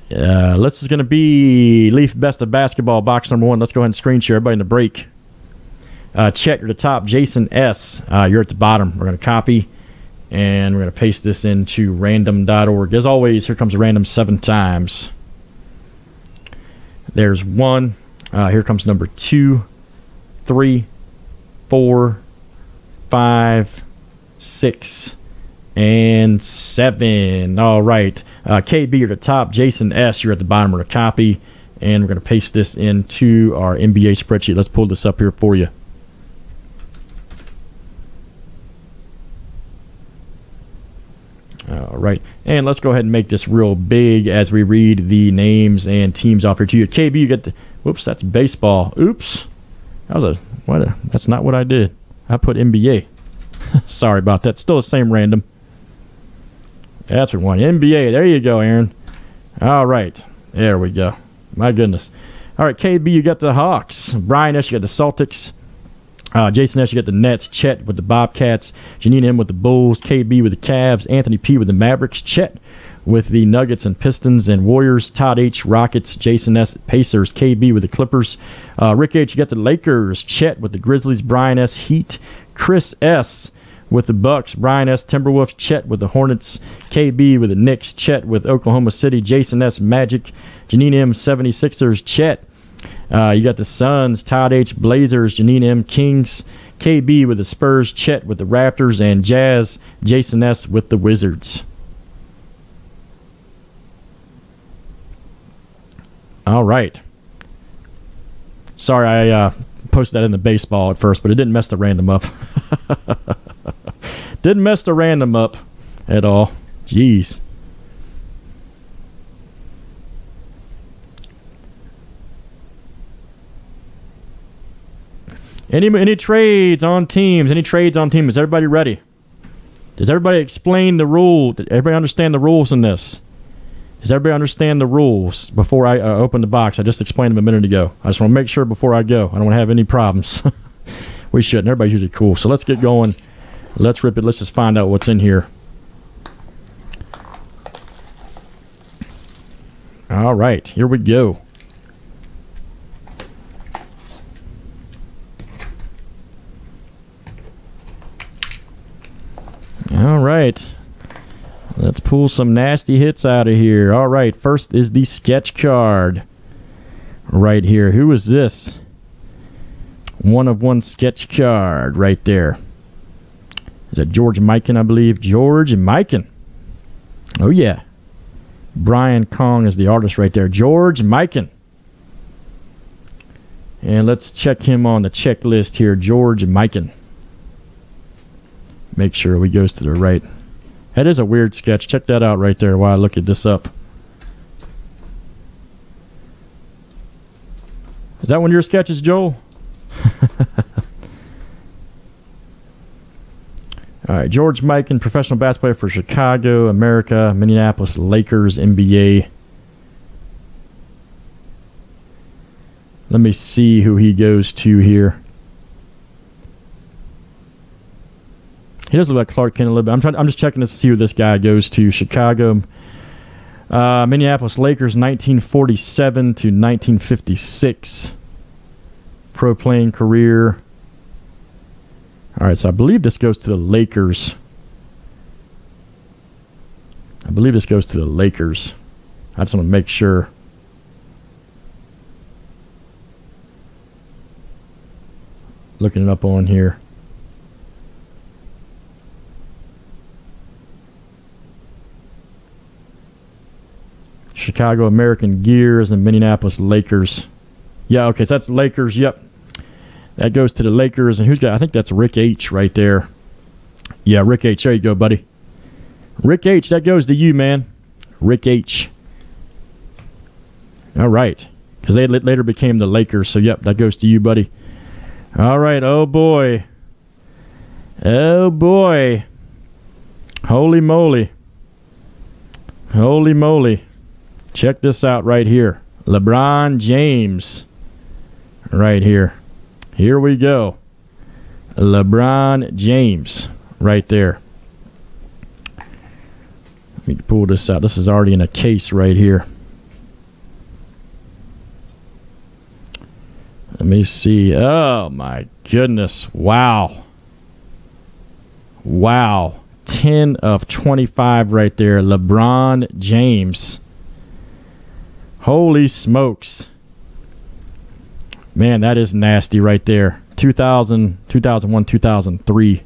This is going to be Leaf Best of Basketball, box number 1. Let's go ahead and screen share everybody in the break. Chet, you're at the top. Jason S., you're at the bottom. We're going to copy, and we're going to paste this into random.org. As always, here comes a random 7 times. There's 1. Here comes number 2, 3, 4, 5, 6, and 7. All right. KB, you're at the top. Jason S., you're at the bottom. We're going to copy, and we're going to paste this into our NBA spreadsheet. Let's pull this up here for you. All right. And let's go ahead and make this real big as we read the names and teams off here to you. KB, you get the... Whoops, that's baseball. Oops. That's not what I did. I put NBA. Sorry about that. Still the same random. That's what one. NBA. There you go, Aaron. All right. There we go. My goodness. All right, KB, you got the Hawks. Brian S., you got the Celtics. Jason S., you got the Nets. Chet with the Bobcats. Janine M. with the Bulls. KB with the Cavs. Anthony P. with the Mavericks. Chet with the Nuggets and Pistons and Warriors. Todd H., Rockets. Jason S., Pacers. KB with the Clippers. Rick H., you got the Lakers. Chet with the Grizzlies. Brian S., Heat. Chris S. with the Bucks. Brian S., Timberwolves. Chet with the Hornets. KB with the Knicks. Chet with Oklahoma City. Jason S., Magic. Janine M., 76ers. Chet. You got the Suns. Todd H., Blazers. Janine M., Kings. KB with the Spurs. Chet with the Raptors. And Jazz. Jason S. with the Wizards. All right. Sorry, I posted that in the baseball at first, but it didn't mess the random up. Didn't mess the random up at all. Jeez. Any trades on teams? Any trades on teams? Is everybody ready? Does everybody explain the rule? Did everybody understand the rules in this? Does everybody understand the rules before I open the box? I just explained them a minute ago. I just want to make sure before I go. I don't want to have any problems. We shouldn't. Everybody's usually cool. So let's get going. Let's rip it. Let's just find out what's in here. All right. Here we go. All right. Let's pull some nasty hits out of here. All right, first is the sketch card right here. Who is this? 1/1 sketch card right there. Is that George Mikan, I believe? George Mikan. Oh, yeah. Brian Kong is the artist right there. George Mikan. And let's check him on the checklist here. George Mikan. Make sure he goes to the right. That is a weird sketch. Check that out right there while I look at this up. Is that one of your sketches, Joel? All right, George Mikan, professional basketball player for Chicago, America, Minneapolis Lakers, NBA. Let me see who he goes to here. He does look like Clark Kent a little bit. I'm just checking to see who this guy goes to. Chicago, Minneapolis Lakers, 1947 to 1956. Pro playing career. All right, so I believe this goes to the Lakers. I just want to make sure. Looking it up on here. Chicago American Gears and Minneapolis Lakers. Yeah, okay, so that's Lakers. Yep. That goes to the Lakers. And who's got, I think that's Rick H right there. Yeah, Rick H. There you go, buddy. Rick H, that goes to you, man. Rick H. All right. Because they later became the Lakers. So, yep, that goes to you, buddy. All right. Oh, boy. Oh, boy. Holy moly. Holy moly. Check this out right here. LeBron James. Right here. Here we go. LeBron James. Right there. Let me pull this out. This is already in a case right here. Let me see. Oh, my goodness. Wow. Wow. 10 of 25 right there. LeBron James. Holy smokes. Man, that is nasty right there. 2000, 2001, 2003.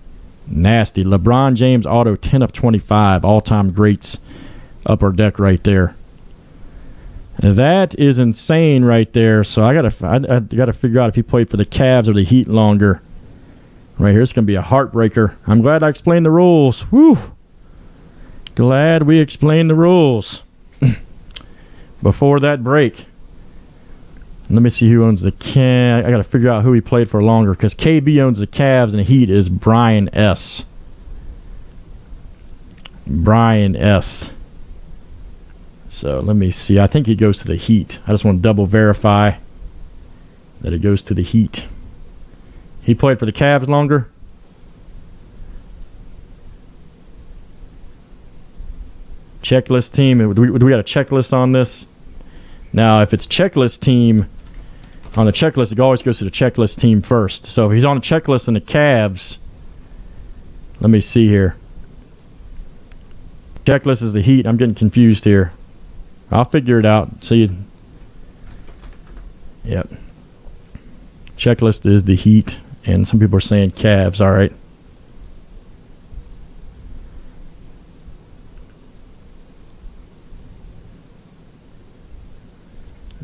Nasty. LeBron James auto 10 of 25. All-time greats. Upper deck right there. That is insane right there. So I gotta figure out if he played for the Cavs or the Heat longer. Right here, it's gonna be a heartbreaker. I'm glad I explained the rules. Whew. Glad we explained the rules before that break. Let me see who owns the Cavs. I gotta figure out who he played for longer because KB owns the Cavs and the Heat is Brian S. Brian S. So let me see. I think he goes to the Heat. I just want to double verify that it goes to the Heat. He played for the Cavs longer. Checklist team. Do we got a checklist on this? Now, if it's checklist team, on the checklist, it always goes to the checklist team first. So if he's on a checklist in the Cavs, let me see here. Checklist is the Heat. I'm getting confused here. I'll figure it out. See. Yep. Checklist is the Heat, and some people are saying Cavs. All right.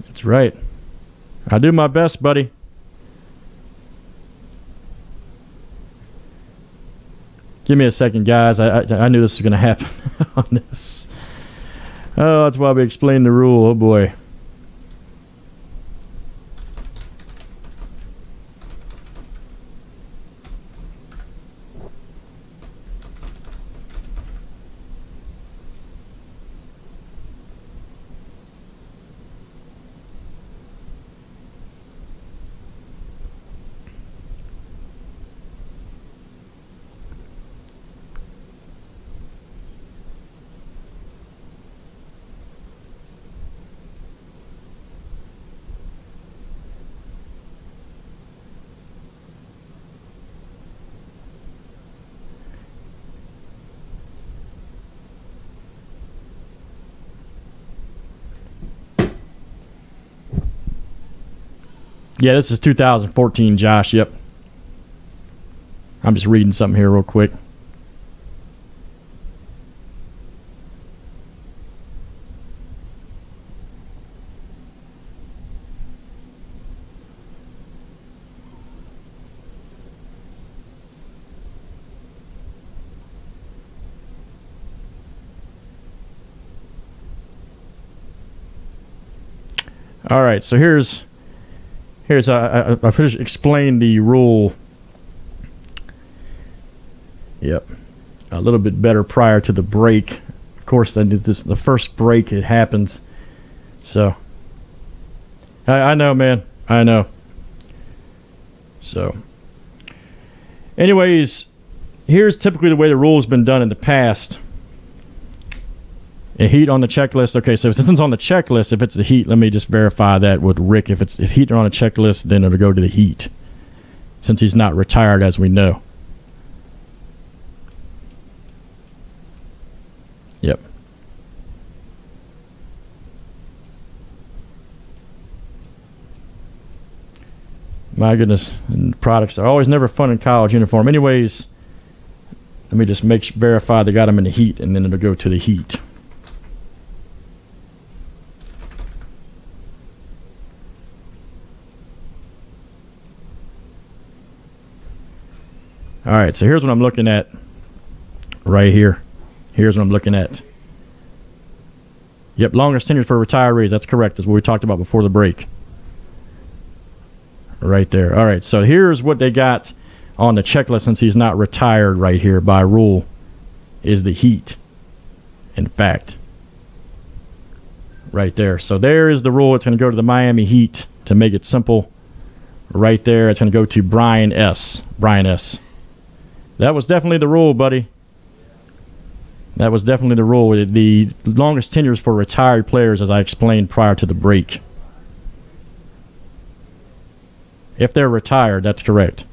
That's right. I do my best, buddy. Give me a second, guys. I knew this was going to happen on this. Oh, that's why we explained the rule. Oh, boy. Yeah, this is 2014, Josh. Yep. I'm just reading something here real quick. All right, so here's I finished explain the rule. Yep, a little bit better prior to the break. Of course, the first break it happens. So I know, man. I know. So, anyways, here's typically the way the rule's been done in the past. A Heat on the checklist. Okay, so since it's on the checklist, if it's the Heat, let me just verify that with Rick. If Heat are on a checklist, then it'll go to the Heat, since he's not retired, as we know. Yep. My goodness, and products are always never fun in college uniform. Anyways, let me just verify they got them in the Heat, and then it'll go to the Heat. All right, so here's what I'm looking at right here. Here's what I'm looking at. Yep, longest tenure for retirees. That's correct. That's what we talked about before the break. Right there. All right, so here's what they got on the checklist since he's not retired right here by rule is the Heat, in fact. Right there. So there is the rule. It's going to go to the Miami Heat to make it simple. Right there, it's going to go to Brian S. Brian S. That was definitely the rule, buddy. That was definitely the rule. The longest tenures for retired players, as I explained prior to the break. If they're retired, that's correct.